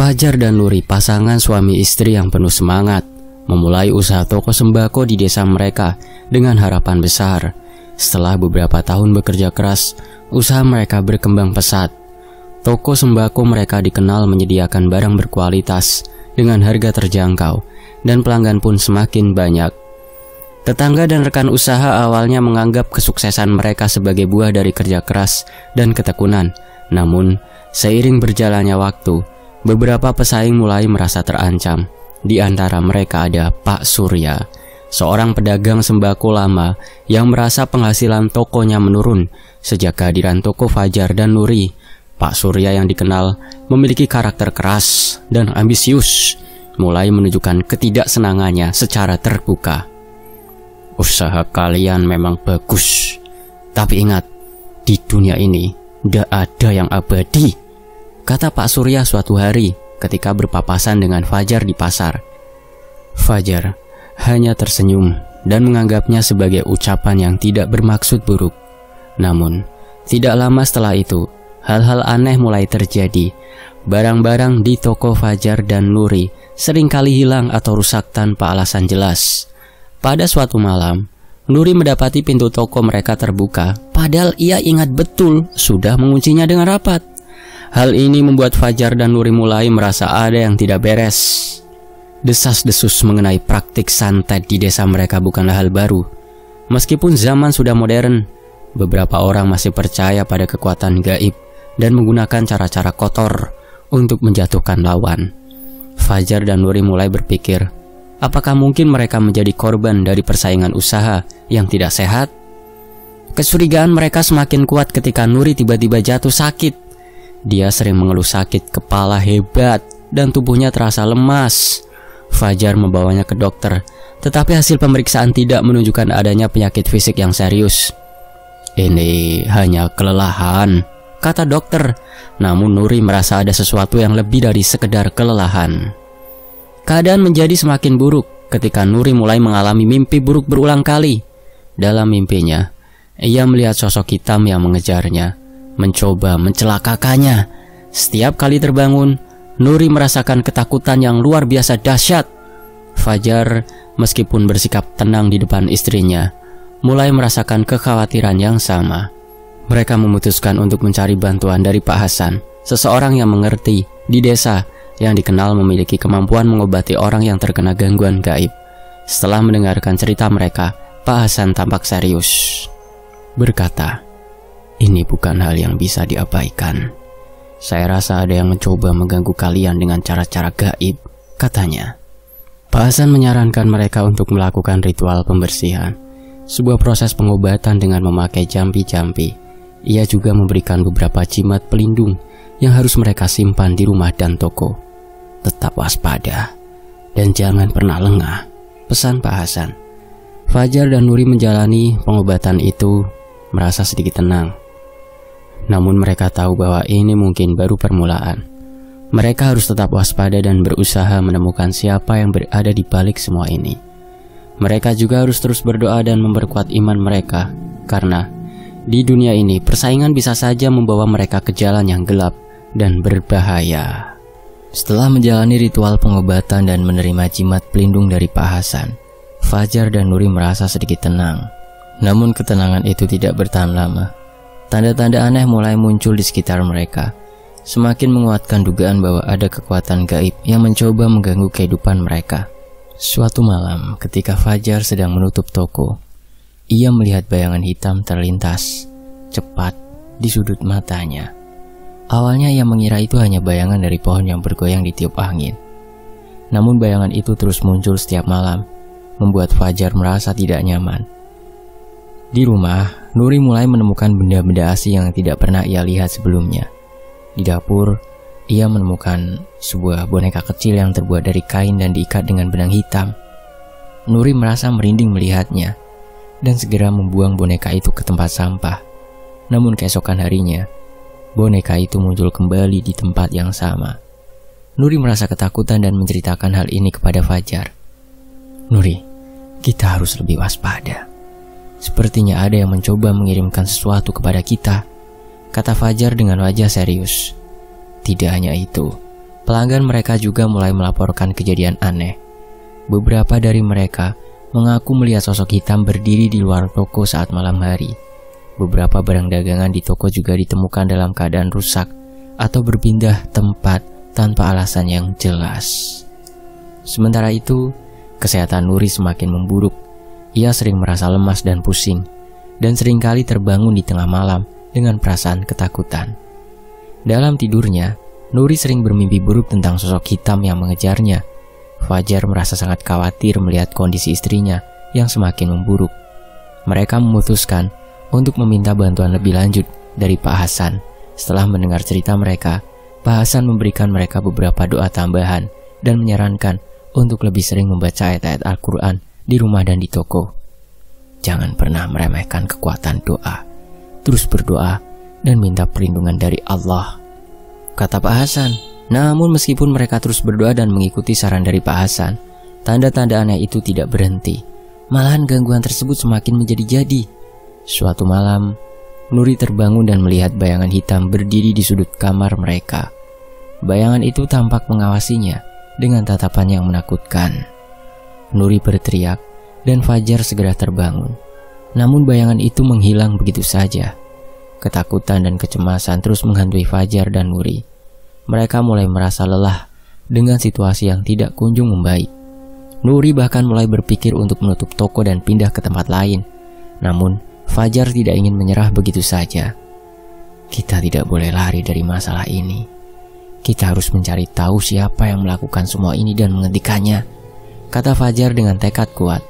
Fajar dan Nuri, pasangan suami istri yang penuh semangat, memulai usaha toko sembako di desa mereka dengan harapan besar. Setelah beberapa tahun bekerja keras, usaha mereka berkembang pesat. Toko sembako mereka dikenal menyediakan barang berkualitas dengan harga terjangkau, dan pelanggan pun semakin banyak. Tetangga dan rekan usaha awalnya menganggap kesuksesan mereka sebagai buah dari kerja keras dan ketekunan. Namun, seiring berjalannya waktu, beberapa pesaing mulai merasa terancam. Di antara mereka ada Pak Surya, seorang pedagang sembako lama yang merasa penghasilan tokonya menurun sejak kehadiran toko Fajar dan Nuri. Pak Surya yang dikenal memiliki karakter keras dan ambisius mulai menunjukkan ketidaksenangannya secara terbuka. Usaha kalian memang bagus, tapi ingat, di dunia ini tidak ada yang abadi, kata Pak Surya suatu hari ketika berpapasan dengan Fajar di pasar. Fajar hanya tersenyum dan menganggapnya sebagai ucapan yang tidak bermaksud buruk. Namun, tidak lama setelah itu, hal-hal aneh mulai terjadi. Barang-barang di toko Fajar dan Nuri seringkali hilang atau rusak tanpa alasan jelas. Pada suatu malam, Nuri mendapati pintu toko mereka terbuka, padahal ia ingat betul sudah menguncinya dengan rapat. Hal ini membuat Fajar dan Nuri mulai merasa ada yang tidak beres. Desas-desus mengenai praktik santet di desa mereka bukanlah hal baru. Meskipun zaman sudah modern, beberapa orang masih percaya pada kekuatan gaib dan menggunakan cara-cara kotor untuk menjatuhkan lawan. Fajar dan Nuri mulai berpikir, apakah mungkin mereka menjadi korban dari persaingan usaha yang tidak sehat? Kecurigaan mereka semakin kuat ketika Nuri tiba-tiba jatuh sakit. Dia sering mengeluh sakit kepala hebat dan tubuhnya terasa lemas. Fajar membawanya ke dokter, tetapi hasil pemeriksaan tidak menunjukkan adanya penyakit fisik yang serius. Ini hanya kelelahan, kata dokter. Namun Nuri merasa ada sesuatu yang lebih dari sekedar kelelahan. Keadaan menjadi semakin buruk ketika Nuri mulai mengalami mimpi buruk berulang kali. Dalam mimpinya, ia melihat sosok hitam yang mengejarnya, mencoba mencelakakannya. Setiap kali terbangun, Nuri merasakan ketakutan yang luar biasa dahsyat. Fajar, meskipun bersikap tenang di depan istrinya, mulai merasakan kekhawatiran yang sama. Mereka memutuskan untuk mencari bantuan dari Pak Hasan, seseorang yang mengerti di desa yang dikenal memiliki kemampuan mengobati orang yang terkena gangguan gaib. Setelah mendengarkan cerita mereka, Pak Hasan tampak serius, berkata, "Ini bukan hal yang bisa diabaikan. Saya rasa ada yang mencoba mengganggu kalian dengan cara-cara gaib," katanya. Pak Hasan menyarankan mereka untuk melakukan ritual pembersihan, sebuah proses pengobatan dengan memakai jampi-jampi. Ia juga memberikan beberapa jimat pelindung yang harus mereka simpan di rumah dan toko. Tetap waspada dan jangan pernah lengah, pesan Pak Hasan. Fajar dan Nuri menjalani pengobatan itu merasa sedikit tenang. Namun mereka tahu bahwa ini mungkin baru permulaan. Mereka harus tetap waspada dan berusaha menemukan siapa yang berada di balik semua ini. Mereka juga harus terus berdoa dan memperkuat iman mereka, karena di dunia ini persaingan bisa saja membawa mereka ke jalan yang gelap dan berbahaya. Setelah menjalani ritual pengobatan dan menerima jimat pelindung dari Pak Hasan, Fajar dan Nuri merasa sedikit tenang. Namun ketenangan itu tidak bertahan lama. Tanda-tanda aneh mulai muncul di sekitar mereka, semakin menguatkan dugaan bahwa ada kekuatan gaib yang mencoba mengganggu kehidupan mereka. Suatu malam, ketika Fajar sedang menutup toko, ia melihat bayangan hitam terlintas cepat di sudut matanya. Awalnya ia mengira itu hanya bayangan dari pohon yang bergoyang ditiup angin. Namun bayangan itu terus muncul setiap malam, membuat Fajar merasa tidak nyaman. Di rumah, Nuri mulai menemukan benda-benda asing yang tidak pernah ia lihat sebelumnya. Di dapur, ia menemukan sebuah boneka kecil yang terbuat dari kain dan diikat dengan benang hitam. Nuri merasa merinding melihatnya dan segera membuang boneka itu ke tempat sampah. Namun keesokan harinya, boneka itu muncul kembali di tempat yang sama. Nuri merasa ketakutan dan menceritakan hal ini kepada Fajar. "Nuri, kita harus lebih waspada. Sepertinya ada yang mencoba mengirimkan sesuatu kepada kita," kata Fajar dengan wajah serius. Tidak hanya itu, pelanggan mereka juga mulai melaporkan kejadian aneh. Beberapa dari mereka mengaku melihat sosok hitam berdiri di luar toko saat malam hari. Beberapa barang dagangan di toko juga ditemukan dalam keadaan rusak atau berpindah tempat tanpa alasan yang jelas. Sementara itu, kesehatan Nuri semakin memburuk. Ia sering merasa lemas dan pusing, dan seringkali terbangun di tengah malam dengan perasaan ketakutan. Dalam tidurnya, Nuri sering bermimpi buruk tentang sosok hitam yang mengejarnya. Fajar merasa sangat khawatir melihat kondisi istrinya yang semakin memburuk. Mereka memutuskan untuk meminta bantuan lebih lanjut dari Pak Hasan. Setelah mendengar cerita mereka, Pak Hasan memberikan mereka beberapa doa tambahan dan menyarankan untuk lebih sering membaca ayat-ayat Al-Quran di rumah dan di toko. Jangan pernah meremehkan kekuatan doa. Terus berdoa dan minta perlindungan dari Allah, kata Pak Hasan. Namun meskipun mereka terus berdoa dan mengikuti saran dari Pak Hasan, tanda-tanda aneh itu tidak berhenti. Malahan gangguan tersebut semakin menjadi-jadi. Suatu malam, Nuri terbangun dan melihat bayangan hitam berdiri di sudut kamar mereka. Bayangan itu tampak mengawasinya dengan tatapan yang menakutkan. Nuri berteriak dan Fajar segera terbangun. Namun bayangan itu menghilang begitu saja. Ketakutan dan kecemasan terus menghantui Fajar dan Nuri. Mereka mulai merasa lelah dengan situasi yang tidak kunjung membaik. Nuri bahkan mulai berpikir untuk menutup toko dan pindah ke tempat lain. Namun, Fajar tidak ingin menyerah begitu saja. Kita tidak boleh lari dari masalah ini. Kita harus mencari tahu siapa yang melakukan semua ini dan menghentikannya, kata Fajar dengan tekad kuat.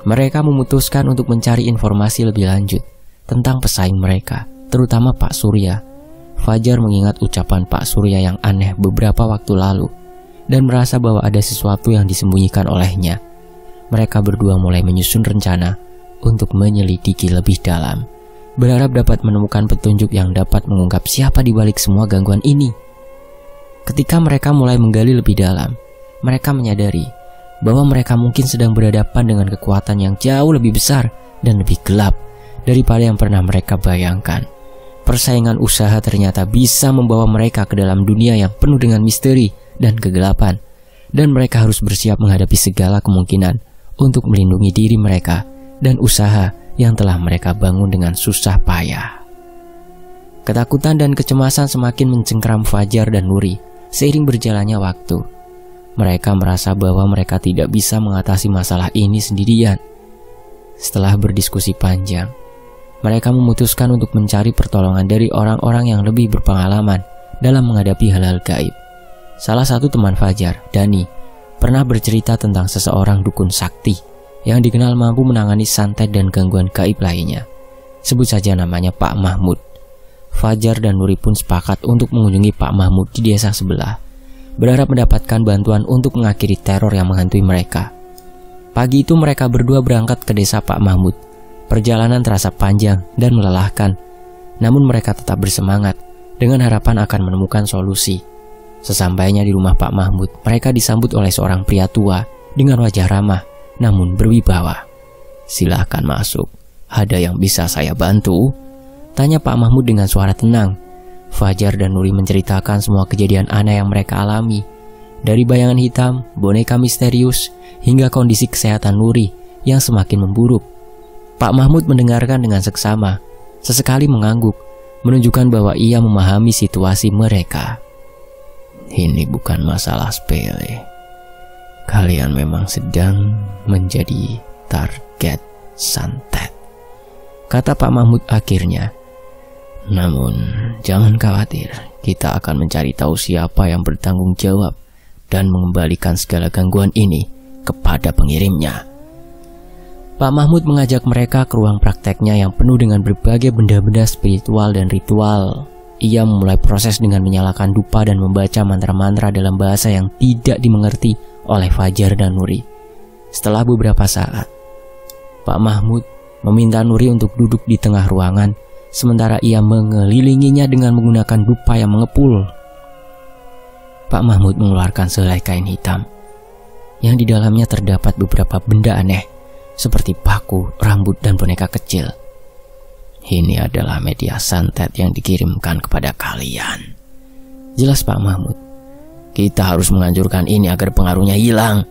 Mereka memutuskan untuk mencari informasi lebih lanjut tentang pesaing mereka, terutama Pak Surya. Fajar mengingat ucapan Pak Surya yang aneh beberapa waktu lalu dan merasa bahwa ada sesuatu yang disembunyikan olehnya. Mereka berdua mulai menyusun rencana untuk menyelidiki lebih dalam, berharap dapat menemukan petunjuk yang dapat mengungkap siapa di balik semua gangguan ini. Ketika mereka mulai menggali lebih dalam, mereka menyadari bahwa mereka mungkin sedang berhadapan dengan kekuatan yang jauh lebih besar dan lebih gelap daripada yang pernah mereka bayangkan. Persaingan usaha ternyata bisa membawa mereka ke dalam dunia yang penuh dengan misteri dan kegelapan, dan mereka harus bersiap menghadapi segala kemungkinan untuk melindungi diri mereka dan usaha yang telah mereka bangun dengan susah payah. Ketakutan dan kecemasan semakin mencengkeram Fajar dan Nuri seiring berjalannya waktu. Mereka merasa bahwa mereka tidak bisa mengatasi masalah ini sendirian. Setelah berdiskusi panjang, mereka memutuskan untuk mencari pertolongan dari orang-orang yang lebih berpengalaman dalam menghadapi hal-hal gaib. Salah satu teman Fajar, Dani, pernah bercerita tentang seseorang dukun sakti yang dikenal mampu menangani santet dan gangguan gaib lainnya. Sebut saja namanya Pak Mahmud. Fajar dan Nuri pun sepakat untuk mengunjungi Pak Mahmud di desa sebelah, berharap mendapatkan bantuan untuk mengakhiri teror yang menghantui mereka. Pagi itu mereka berdua berangkat ke desa Pak Mahmud. Perjalanan terasa panjang dan melelahkan, namun mereka tetap bersemangat dengan harapan akan menemukan solusi. Sesampainya di rumah Pak Mahmud, mereka disambut oleh seorang pria tua dengan wajah ramah namun berwibawa. Silahkan masuk, ada yang bisa saya bantu? Tanya Pak Mahmud dengan suara tenang. Fajar dan Nuri menceritakan semua kejadian aneh yang mereka alami. Dari bayangan hitam, boneka misterius, hingga kondisi kesehatan Nuri yang semakin memburuk. Pak Mahmud mendengarkan dengan seksama, sesekali mengangguk, menunjukkan bahwa ia memahami situasi mereka. Ini bukan masalah sepele. Kalian memang sedang menjadi target santet, kata Pak Mahmud akhirnya. Namun, jangan khawatir, kita akan mencari tahu siapa yang bertanggung jawab dan mengembalikan segala gangguan ini kepada pengirimnya. Pak Mahmud mengajak mereka ke ruang prakteknya yang penuh dengan berbagai benda-benda spiritual dan ritual. Ia memulai proses dengan menyalakan dupa dan membaca mantra-mantra dalam bahasa yang tidak dimengerti oleh Fajar dan Nuri. Setelah beberapa saat, Pak Mahmud meminta Nuri untuk duduk di tengah ruangan, sementara ia mengelilinginya dengan menggunakan dupa yang mengepul. Pak Mahmud mengeluarkan sehelai kain hitam, yang di dalamnya terdapat beberapa benda aneh, seperti paku, rambut, dan boneka kecil. Ini adalah media santet yang dikirimkan kepada kalian, jelas Pak Mahmud. Kita harus menghancurkan ini agar pengaruhnya hilang.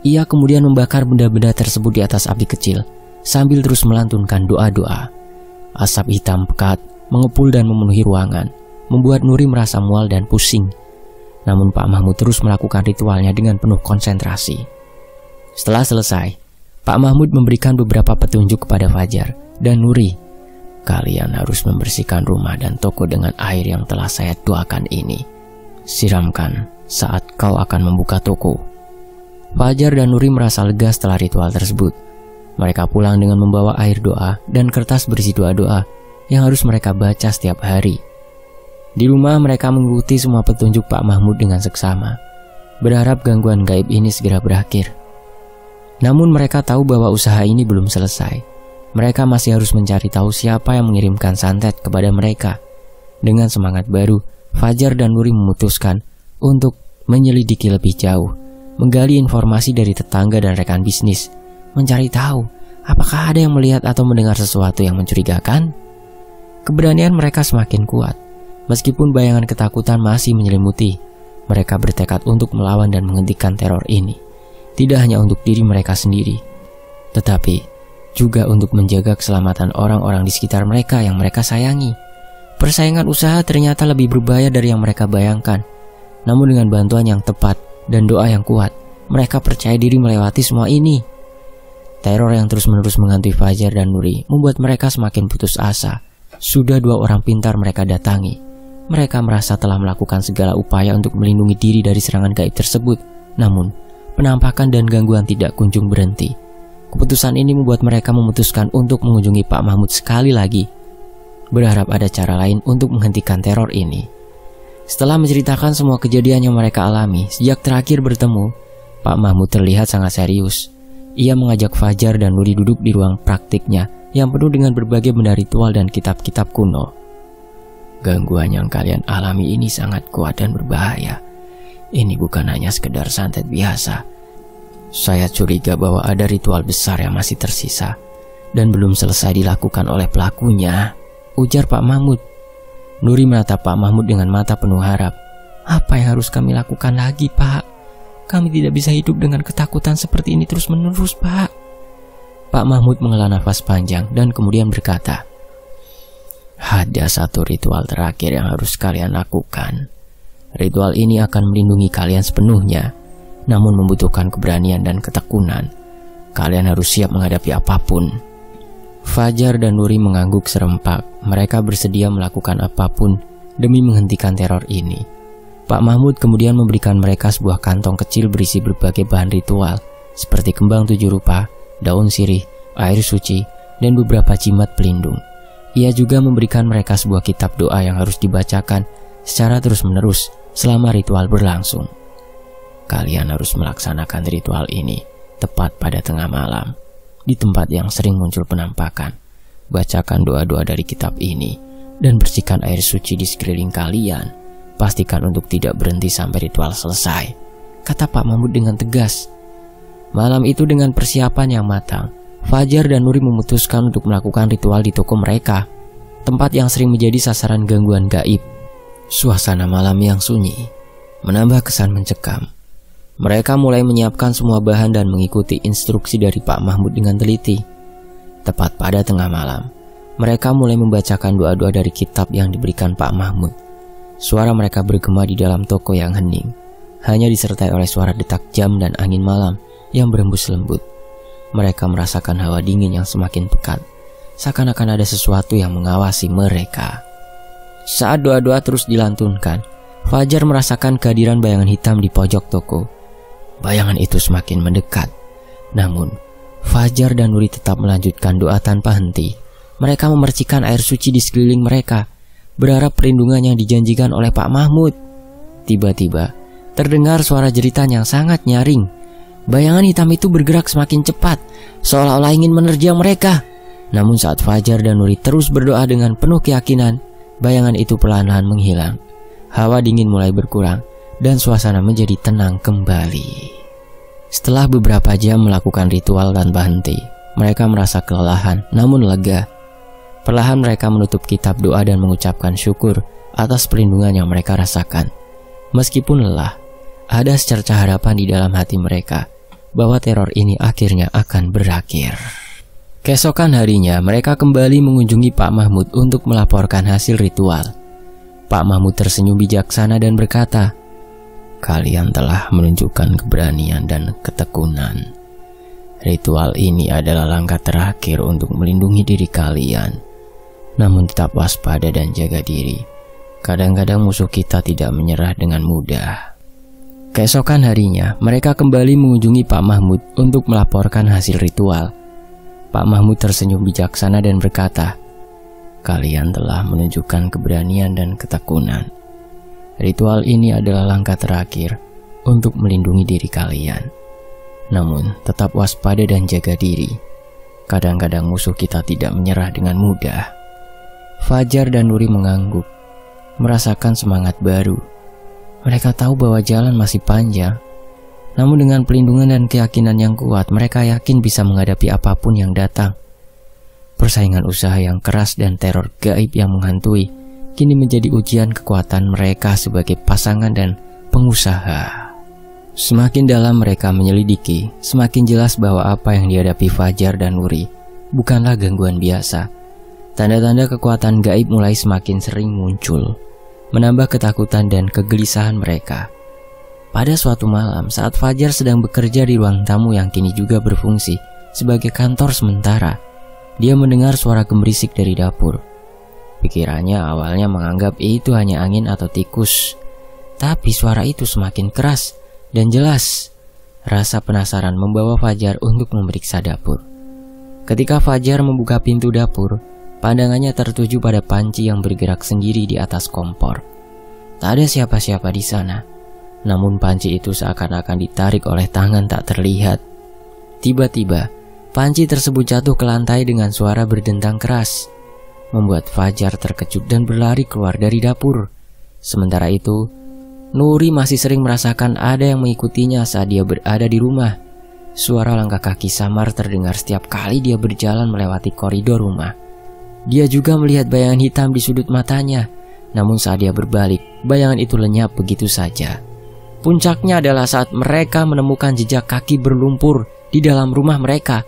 Ia kemudian membakar benda-benda tersebut di atas api kecil sambil terus melantunkan doa-doa. Asap hitam pekat mengepul dan memenuhi ruangan, membuat Nuri merasa mual dan pusing. Namun Pak Mahmud terus melakukan ritualnya dengan penuh konsentrasi. Setelah selesai, Pak Mahmud memberikan beberapa petunjuk kepada Fajar dan Nuri. Kalian harus membersihkan rumah dan toko dengan air yang telah saya doakan ini. Siramkan saat kau akan membuka toko. Fajar dan Nuri merasa lega setelah ritual tersebut. Mereka pulang dengan membawa air doa dan kertas berisi doa-doa yang harus mereka baca setiap hari. Di rumah mereka mengikuti semua petunjuk Pak Mahmud dengan seksama, berharap gangguan gaib ini segera berakhir. Namun mereka tahu bahwa usaha ini belum selesai. Mereka masih harus mencari tahu siapa yang mengirimkan santet kepada mereka. Dengan semangat baru, Fajar dan Nuri memutuskan untuk menyelidiki lebih jauh, menggali informasi dari tetangga dan rekan bisnis, mencari tahu apakah ada yang melihat atau mendengar sesuatu yang mencurigakan. Keberanian mereka semakin kuat, meskipun bayangan ketakutan masih menyelimuti. Mereka bertekad untuk melawan dan menghentikan teror ini, tidak hanya untuk diri mereka sendiri, tetapi juga untuk menjaga keselamatan orang-orang di sekitar mereka yang mereka sayangi. Persaingan usaha ternyata lebih berbahaya dari yang mereka bayangkan. Namun dengan bantuan yang tepat dan doa yang kuat, mereka percaya diri melewati semua ini. Teror yang terus-menerus menghantui Fajar dan Nuri membuat mereka semakin putus asa. Sudah 2 orang pintar mereka datangi. Mereka merasa telah melakukan segala upaya untuk melindungi diri dari serangan gaib tersebut. Namun, penampakan dan gangguan tidak kunjung berhenti. Keputusan ini membuat mereka memutuskan untuk mengunjungi Pak Mahmud sekali lagi, berharap ada cara lain untuk menghentikan teror ini. Setelah menceritakan semua kejadian yang mereka alami sejak terakhir bertemu, Pak Mahmud terlihat sangat serius. Ia mengajak Fajar dan Nuri duduk di ruang praktiknya yang penuh dengan berbagai benda ritual dan kitab-kitab kuno. Gangguan yang kalian alami ini sangat kuat dan berbahaya. Ini bukan hanya sekedar santet biasa. Saya curiga bahwa ada ritual besar yang masih tersisa dan belum selesai dilakukan oleh pelakunya, ujar Pak Mahmud. Nuri menatap Pak Mahmud dengan mata penuh harap. Apa yang harus kami lakukan lagi, Pak? Kami tidak bisa hidup dengan ketakutan seperti ini terus-menerus, Pak. Pak Mahmud menghela nafas panjang dan kemudian berkata, ada satu ritual terakhir yang harus kalian lakukan. Ritual ini akan melindungi kalian sepenuhnya, namun membutuhkan keberanian dan ketekunan. Kalian harus siap menghadapi apapun. Fajar dan Nuri mengangguk serempak. Mereka bersedia melakukan apapun demi menghentikan teror ini. Pak Mahmud kemudian memberikan mereka sebuah kantong kecil berisi berbagai bahan ritual, seperti kembang 7 rupa, daun sirih, air suci, dan beberapa jimat pelindung. Ia juga memberikan mereka sebuah kitab doa yang harus dibacakan secara terus-menerus selama ritual berlangsung. Kalian harus melaksanakan ritual ini tepat pada tengah malam, di tempat yang sering muncul penampakan. Bacakan doa-doa dari kitab ini dan bersihkan air suci di sekeliling kalian. Pastikan untuk tidak berhenti sampai ritual selesai, kata Pak Mahmud dengan tegas. Malam itu dengan persiapan yang matang, Fajar dan Nuri memutuskan untuk melakukan ritual di toko mereka, tempat yang sering menjadi sasaran gangguan gaib. Suasana malam yang sunyi menambah kesan mencekam. Mereka mulai menyiapkan semua bahan dan mengikuti instruksi dari Pak Mahmud dengan teliti. Tepat pada tengah malam, mereka mulai membacakan doa-doa dari kitab yang diberikan Pak Mahmud. Suara mereka bergema di dalam toko yang hening, hanya disertai oleh suara detak jam dan angin malam yang berembus lembut. Mereka merasakan hawa dingin yang semakin pekat, seakan-akan ada sesuatu yang mengawasi mereka. Saat doa-doa terus dilantunkan, Fajar merasakan kehadiran bayangan hitam di pojok toko. Bayangan itu semakin mendekat. Namun, Fajar dan Nuri tetap melanjutkan doa tanpa henti. Mereka memercikan air suci di sekeliling mereka, berharap perlindungan yang dijanjikan oleh Pak Mahmud. Tiba-tiba, terdengar suara jeritan yang sangat nyaring. Bayangan hitam itu bergerak semakin cepat, seolah-olah ingin menerjang mereka. Namun saat Fajar dan Nuri terus berdoa dengan penuh keyakinan, bayangan itu perlahan-lahan menghilang. Hawa dingin mulai berkurang dan suasana menjadi tenang kembali. Setelah beberapa jam melakukan ritual tanpa henti, mereka merasa kelelahan namun lega. Perlahan mereka menutup kitab doa dan mengucapkan syukur atas perlindungan yang mereka rasakan. Meskipun lelah, ada secercah harapan di dalam hati mereka bahwa teror ini akhirnya akan berakhir. Keesokan harinya, mereka kembali mengunjungi Pak Mahmud untuk melaporkan hasil ritual. Pak Mahmud tersenyum bijaksana dan berkata, "Kalian telah menunjukkan keberanian dan ketekunan. Ritual ini adalah langkah terakhir untuk melindungi diri kalian. Namun tetap waspada dan jaga diri. Kadang-kadang musuh kita tidak menyerah dengan mudah." Keesokan harinya, mereka kembali mengunjungi Pak Mahmud untuk melaporkan hasil ritual. Pak Mahmud tersenyum bijaksana dan berkata, "Kalian telah menunjukkan keberanian dan ketekunan. Ritual ini adalah langkah terakhir untuk melindungi diri kalian. Namun tetap waspada dan jaga diri. Kadang-kadang musuh kita tidak menyerah dengan mudah." Fajar dan Nuri mengangguk, merasakan semangat baru. Mereka tahu bahwa jalan masih panjang. Namun dengan pelindungan dan keyakinan yang kuat, mereka yakin bisa menghadapi apapun yang datang. Persaingan usaha yang keras dan teror gaib yang menghantui kini menjadi ujian kekuatan mereka sebagai pasangan dan pengusaha. Semakin dalam mereka menyelidiki, semakin jelas bahwa apa yang dihadapi Fajar dan Nuri bukanlah gangguan biasa. Tanda-tanda kekuatan gaib mulai semakin sering muncul, menambah ketakutan dan kegelisahan mereka. Pada suatu malam, saat Fajar sedang bekerja di ruang tamu yang kini juga berfungsi sebagai kantor sementara, dia mendengar suara gemerisik dari dapur. Pikirannya awalnya menganggap itu hanya angin atau tikus, tapi suara itu semakin keras dan jelas. Rasa penasaran membawa Fajar untuk memeriksa dapur. Ketika Fajar membuka pintu dapur, pandangannya tertuju pada panci yang bergerak sendiri di atas kompor. Tak ada siapa-siapa di sana. Namun panci itu seakan-akan ditarik oleh tangan tak terlihat. Tiba-tiba, panci tersebut jatuh ke lantai dengan suara berdentang keras, membuat Fajar terkejut dan berlari keluar dari dapur. Sementara itu, Nuri masih sering merasakan ada yang mengikutinya saat dia berada di rumah. Suara langkah kaki samar terdengar setiap kali dia berjalan melewati koridor rumah. Dia juga melihat bayangan hitam di sudut matanya. Namun saat dia berbalik, bayangan itu lenyap begitu saja. Puncaknya adalah saat mereka menemukan jejak kaki berlumpur di dalam rumah mereka.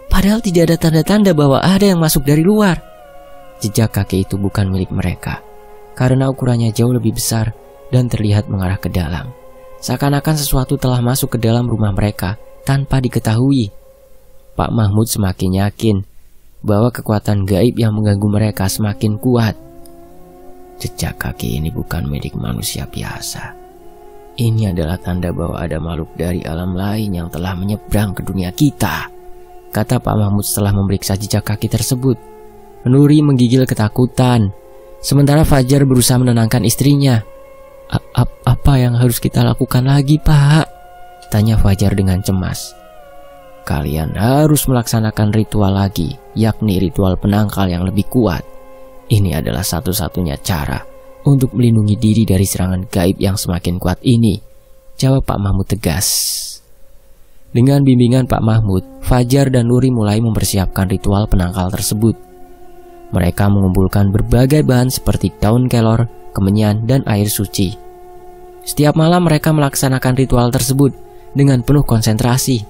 Padahal tidak ada tanda-tanda bahwa ada yang masuk dari luar. Jejak kaki itu bukan milik mereka, karena ukurannya jauh lebih besar dan terlihat mengarah ke dalam. Seakan-akan sesuatu telah masuk ke dalam rumah mereka tanpa diketahui. Pak Mahmud semakin yakin bahwa kekuatan gaib yang mengganggu mereka semakin kuat. Jejak kaki ini bukan milik manusia biasa. Ini adalah tanda bahwa ada makhluk dari alam lain yang telah menyeberang ke dunia kita, kata Pak Mahmud setelah memeriksa jejak kaki tersebut. Nuri menggigil ketakutan, sementara Fajar berusaha menenangkan istrinya. Apa yang harus kita lakukan lagi, Pak?" tanya Fajar dengan cemas. "Kalian harus melaksanakan ritual lagi, yakni ritual penangkal yang lebih kuat. Ini adalah satu-satunya cara untuk melindungi diri dari serangan gaib yang semakin kuat ini," jawab Pak Mahmud tegas. Dengan bimbingan Pak Mahmud, Fajar dan Nuri mulai mempersiapkan ritual penangkal tersebut. Mereka mengumpulkan berbagai bahan seperti daun kelor, kemenyan, dan air suci. Setiap malam mereka melaksanakan ritual tersebut dengan penuh konsentrasi,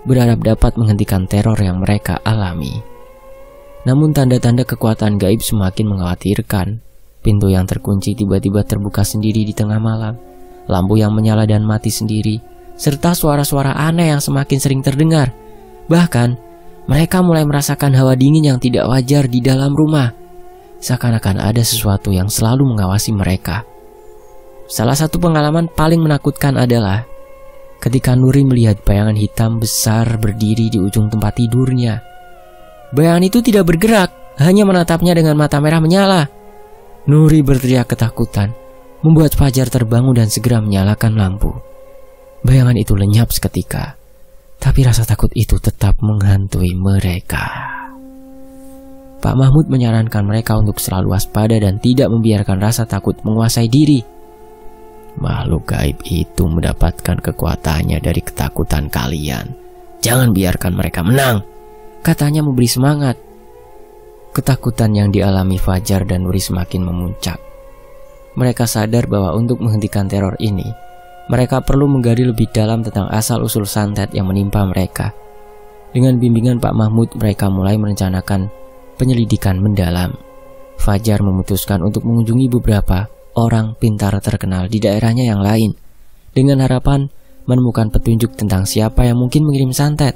berharap dapat menghentikan teror yang mereka alami. Namun tanda-tanda kekuatan gaib semakin mengkhawatirkan. Pintu yang terkunci tiba-tiba terbuka sendiri di tengah malam, lampu yang menyala dan mati sendiri, serta suara-suara aneh yang semakin sering terdengar. Bahkan, mereka mulai merasakan hawa dingin yang tidak wajar di dalam rumah. Seakan-akan ada sesuatu yang selalu mengawasi mereka. Salah satu pengalaman paling menakutkan adalah ketika Nuri melihat bayangan hitam besar berdiri di ujung tempat tidurnya. Bayangan itu tidak bergerak, hanya menatapnya dengan mata merah menyala. Nuri berteriak ketakutan, membuat Fajar terbangun dan segera menyalakan lampu. Bayangan itu lenyap seketika, tapi rasa takut itu tetap menghantui mereka. Pak Mahmud menyarankan mereka untuk selalu waspada dan tidak membiarkan rasa takut menguasai diri. "Makhluk gaib itu mendapatkan kekuatannya dari ketakutan kalian. Jangan biarkan mereka menang," katanya memberi semangat. Ketakutan yang dialami Fajar dan Nuri semakin memuncak. Mereka sadar bahwa untuk menghentikan teror ini, mereka perlu menggali lebih dalam tentang asal-usul santet yang menimpa mereka. Dengan bimbingan Pak Mahmud, mereka mulai merencanakan penyelidikan mendalam. Fajar memutuskan untuk mengunjungi beberapa orang pintar terkenal di daerahnya yang lain, dengan harapan menemukan petunjuk tentang siapa yang mungkin mengirim santet.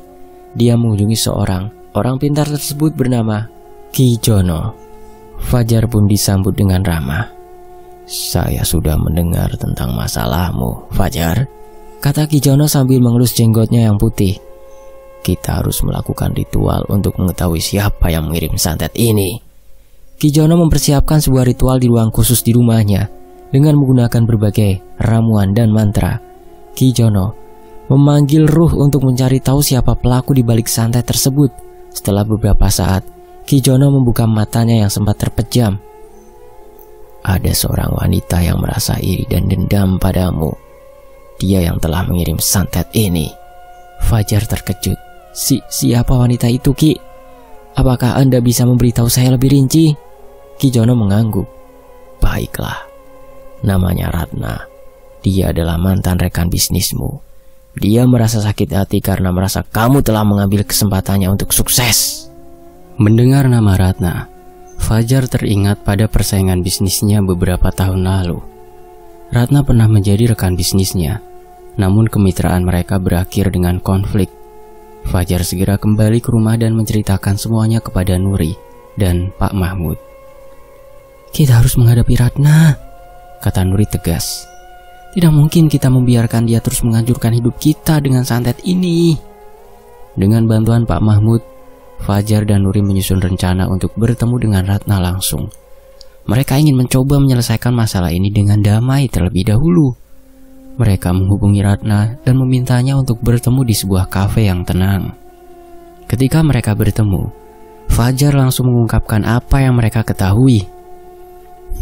Dia mengunjungi seorang orang pintar tersebut bernama Ki Jono. Fajar pun disambut dengan ramah. "Saya sudah mendengar tentang masalahmu, Fajar," kata Ki Jono sambil mengelus jenggotnya yang putih. "Kita harus melakukan ritual untuk mengetahui siapa yang mengirim santet ini." Ki Jono mempersiapkan sebuah ritual di ruang khusus di rumahnya dengan menggunakan berbagai ramuan dan mantra. Ki Jono memanggil ruh untuk mencari tahu siapa pelaku di balik santet tersebut. Setelah beberapa saat, Ki Jono membuka matanya yang sempat terpejam. "Ada seorang wanita yang merasa iri dan dendam padamu. Dia yang telah mengirim santet ini." Fajar terkejut. Siapa wanita itu, Ki? Apakah Anda bisa memberitahu saya lebih rinci?" Ki Jono mengangguk. "Baiklah, namanya Ratna. Dia adalah mantan rekan bisnismu. Dia merasa sakit hati karena merasa kamu telah mengambil kesempatannya untuk sukses." Mendengar nama Ratna, Fajar teringat pada persaingan bisnisnya beberapa tahun lalu. Ratna pernah menjadi rekan bisnisnya, namun kemitraan mereka berakhir dengan konflik. Fajar segera kembali ke rumah dan menceritakan semuanya kepada Nuri dan Pak Mahmud. "Kita harus menghadapi Ratna," kata Nuri tegas. "Tidak mungkin kita membiarkan dia terus menghancurkan hidup kita dengan santet ini." Dengan bantuan Pak Mahmud, Fajar dan Nuri menyusun rencana untuk bertemu dengan Ratna langsung. Mereka ingin mencoba menyelesaikan masalah ini dengan damai terlebih dahulu. Mereka menghubungi Ratna dan memintanya untuk bertemu di sebuah kafe yang tenang. Ketika mereka bertemu, Fajar langsung mengungkapkan apa yang mereka ketahui.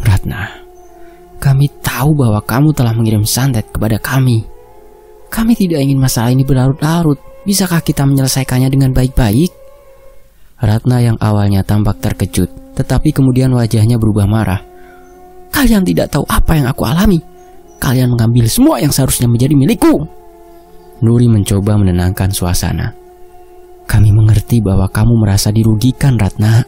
"Ratna, kami tahu bahwa kamu telah mengirim santet kepada kami. Kami tidak ingin masalah ini berlarut-larut. Bisakah kita menyelesaikannya dengan baik-baik?" Ratna yang awalnya tampak terkejut, tetapi kemudian wajahnya berubah marah. "Kalian tidak tahu apa yang aku alami. Kalian mengambil semua yang seharusnya menjadi milikku." Nuri mencoba menenangkan suasana. "Kami mengerti bahwa kamu merasa dirugikan, Ratna.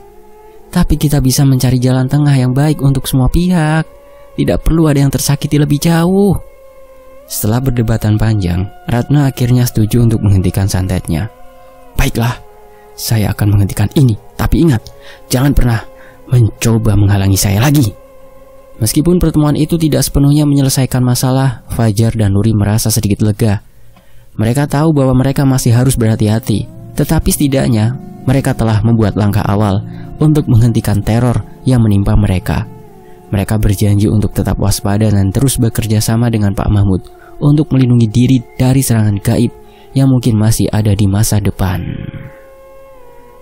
Tapi kita bisa mencari jalan tengah yang baik untuk semua pihak. Tidak perlu ada yang tersakiti lebih jauh." Setelah berdebatan panjang, Ratna akhirnya setuju untuk menghentikan santetnya. "Baiklah, saya akan menghentikan ini. Tapi ingat, jangan pernah mencoba menghalangi saya lagi." Meskipun pertemuan itu tidak sepenuhnya menyelesaikan masalah, Fajar dan Nuri merasa sedikit lega. Mereka tahu bahwa mereka masih harus berhati-hati, tetapi setidaknya mereka telah membuat langkah awal untuk menghentikan teror yang menimpa mereka. Mereka berjanji untuk tetap waspada dan terus bekerja sama dengan Pak Mahmud untuk melindungi diri dari serangan gaib yang mungkin masih ada di masa depan.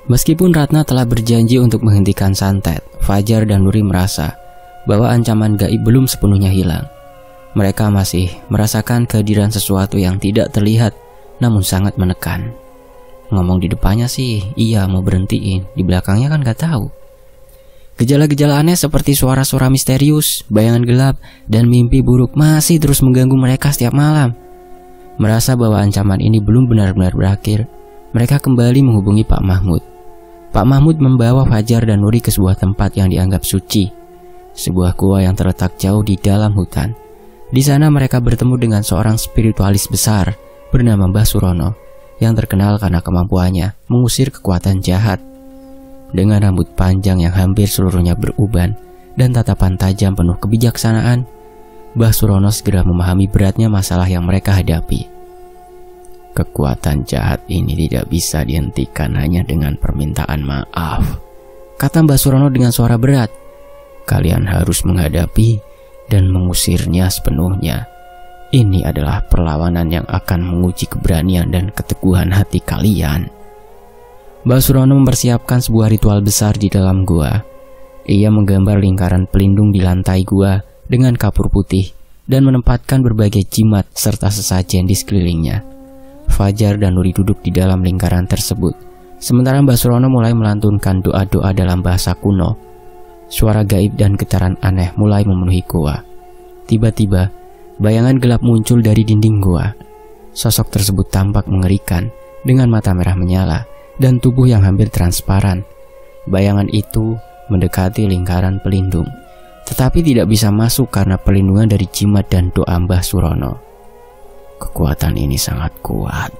Meskipun Ratna telah berjanji untuk menghentikan santet, Fajar dan Nuri merasa bahwa ancaman gaib belum sepenuhnya hilang. Mereka masih merasakan kehadiran sesuatu yang tidak terlihat namun sangat menekan. Ngomong di depannya sih iya mau berhentiin, di belakangnya kan gak tahu. Gejala-gejala aneh seperti suara-suara misterius, bayangan gelap, dan mimpi buruk masih terus mengganggu mereka setiap malam. Merasa bahwa ancaman ini belum benar-benar berakhir, mereka kembali menghubungi Pak Mahmud. Pak Mahmud membawa Fajar dan Nuri ke sebuah tempat yang dianggap suci, sebuah gua yang terletak jauh di dalam hutan. Di sana mereka bertemu dengan seorang spiritualis besar bernama Mbah Surono yang terkenal karena kemampuannya mengusir kekuatan jahat. Dengan rambut panjang yang hampir seluruhnya beruban dan tatapan tajam penuh kebijaksanaan, Mbah Surono segera memahami beratnya masalah yang mereka hadapi. "Kekuatan jahat ini tidak bisa dihentikan hanya dengan permintaan maaf," kata Mbah Surono dengan suara berat. "Kalian harus menghadapi dan mengusirnya sepenuhnya. Ini adalah perlawanan yang akan menguji keberanian dan keteguhan hati kalian." Mbah Surono mempersiapkan sebuah ritual besar di dalam gua. Ia menggambar lingkaran pelindung di lantai gua dengan kapur putih dan menempatkan berbagai jimat serta sesajen di sekelilingnya. Fajar dan Nuri duduk di dalam lingkaran tersebut, sementara Mbah Surono mulai melantunkan doa-doa dalam bahasa kuno. Suara gaib dan getaran aneh mulai memenuhi gua. Tiba-tiba, bayangan gelap muncul dari dinding gua. Sosok tersebut tampak mengerikan, dengan mata merah menyala dan tubuh yang hampir transparan. Bayangan itu mendekati lingkaran pelindung, tetapi tidak bisa masuk karena perlindungan dari jimat dan doa Mbah Surono. "Kekuatan ini sangat kuat,"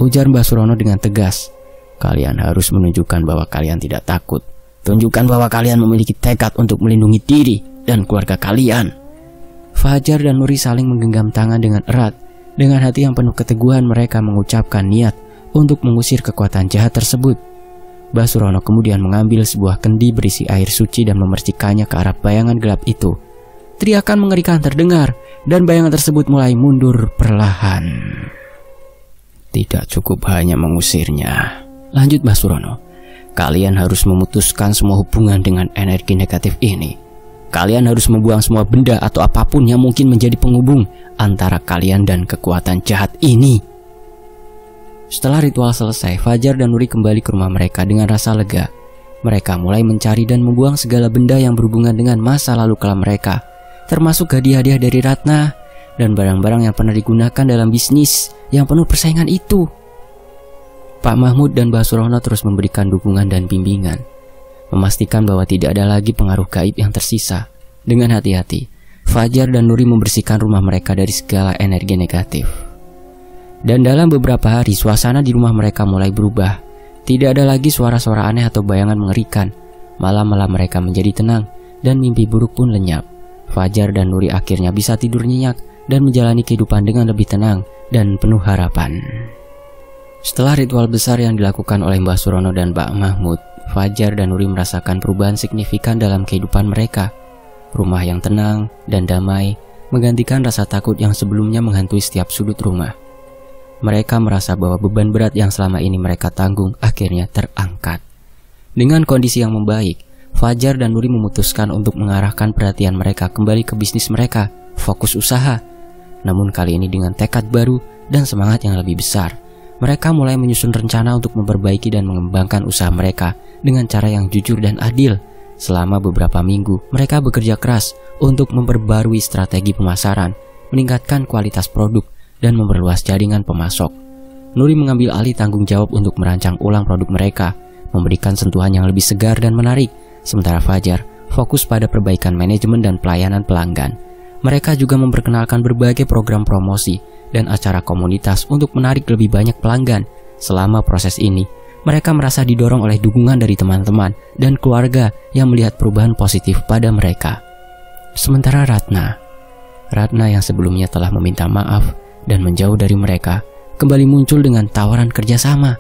ujar Mbah Surono dengan tegas. "Kalian harus menunjukkan bahwa kalian tidak takut. Tunjukkan bahwa kalian memiliki tekad untuk melindungi diri dan keluarga kalian." Fajar dan Nuri saling menggenggam tangan dengan erat. Dengan hati yang penuh keteguhan mereka mengucapkan niat untuk mengusir kekuatan jahat tersebut. Mbah Surono kemudian mengambil sebuah kendi berisi air suci dan memercikannya ke arah bayangan gelap itu. Teriakan mengerikan terdengar dan bayangan tersebut mulai mundur perlahan. "Tidak cukup hanya mengusirnya," lanjut Mbah Surono. "Kalian harus memutuskan semua hubungan dengan energi negatif ini. Kalian harus membuang semua benda atau apapun yang mungkin menjadi penghubung antara kalian dan kekuatan jahat ini." Setelah ritual selesai, Fajar dan Nuri kembali ke rumah mereka dengan rasa lega. Mereka mulai mencari dan membuang segala benda yang berhubungan dengan masa lalu kelam mereka, termasuk hadiah-hadiah dari Ratna dan barang-barang yang pernah digunakan dalam bisnis yang penuh persaingan itu. Pak Mahmud dan Mbah Surono terus memberikan dukungan dan bimbingan, memastikan bahwa tidak ada lagi pengaruh gaib yang tersisa. Dengan hati-hati, Fajar dan Nuri membersihkan rumah mereka dari segala energi negatif. Dan dalam beberapa hari, suasana di rumah mereka mulai berubah. Tidak ada lagi suara-suara aneh atau bayangan mengerikan. Malam-malam mereka menjadi tenang dan mimpi buruk pun lenyap. Fajar dan Nuri akhirnya bisa tidur nyenyak dan menjalani kehidupan dengan lebih tenang dan penuh harapan. Setelah ritual besar yang dilakukan oleh Mbah Surono dan Pak Mahmud, Fajar dan Nuri merasakan perubahan signifikan dalam kehidupan mereka. Rumah yang tenang dan damai menggantikan rasa takut yang sebelumnya menghantui setiap sudut rumah. Mereka merasa bahwa beban berat yang selama ini mereka tanggung akhirnya terangkat. Dengan kondisi yang membaik, Fajar dan Nuri memutuskan untuk mengarahkan perhatian mereka kembali ke bisnis mereka, fokus usaha. Namun kali ini dengan tekad baru dan semangat yang lebih besar. Mereka mulai menyusun rencana untuk memperbaiki dan mengembangkan usaha mereka dengan cara yang jujur dan adil. Selama beberapa minggu, mereka bekerja keras untuk memperbarui strategi pemasaran, meningkatkan kualitas produk, dan memperluas jaringan pemasok. Nuri mengambil alih tanggung jawab untuk merancang ulang produk mereka, memberikan sentuhan yang lebih segar dan menarik, sementara Fajar fokus pada perbaikan manajemen dan pelayanan pelanggan. Mereka juga memperkenalkan berbagai program promosi dan acara komunitas untuk menarik lebih banyak pelanggan. Selama proses ini, mereka merasa didorong oleh dukungan dari teman-teman dan keluarga yang melihat perubahan positif pada mereka. Sementara Ratna yang sebelumnya telah meminta maaf dan menjauh dari mereka, kembali muncul dengan tawaran kerjasama.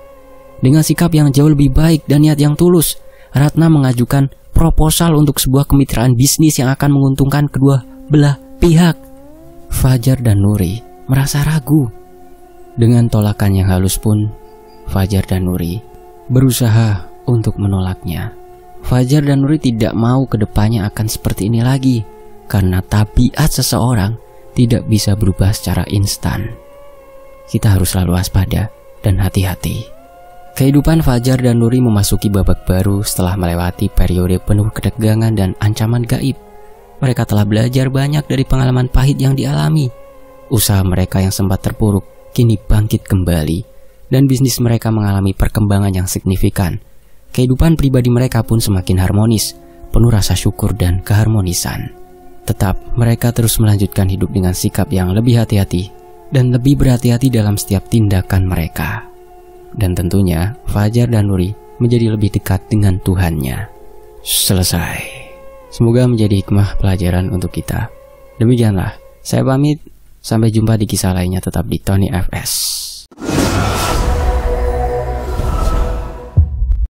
Dengan sikap yang jauh lebih baik dan niat yang tulus, Ratna mengajukan proposal untuk sebuah kemitraan bisnis yang akan menguntungkan kedua belah pihak. Fajar dan Nuri merasa ragu. Dengan tolakan yang halus pun, Fajar dan Nuri berusaha untuk menolaknya. Fajar dan Nuri tidak mau kedepannya akan seperti ini lagi, karena tabiat seseorang tidak bisa berubah secara instan. Kita harus selalu waspada dan hati-hati. Kehidupan Fajar dan Nuri memasuki babak baru setelah melewati periode penuh ketegangan dan ancaman gaib. Mereka telah belajar banyak dari pengalaman pahit yang dialami. Usaha mereka yang sempat terpuruk kini bangkit kembali, dan bisnis mereka mengalami perkembangan yang signifikan. Kehidupan pribadi mereka pun semakin harmonis, penuh rasa syukur dan keharmonisan. Tetap, mereka terus melanjutkan hidup dengan sikap yang lebih hati-hati dan lebih berhati-hati dalam setiap tindakan mereka. Dan tentunya, Fajar dan Nuri menjadi lebih dekat dengan Tuhannya. Selesai. Semoga menjadi hikmah pelajaran untuk kita. Demikianlah, saya pamit. Sampai jumpa di kisah lainnya tetap di Tony FS.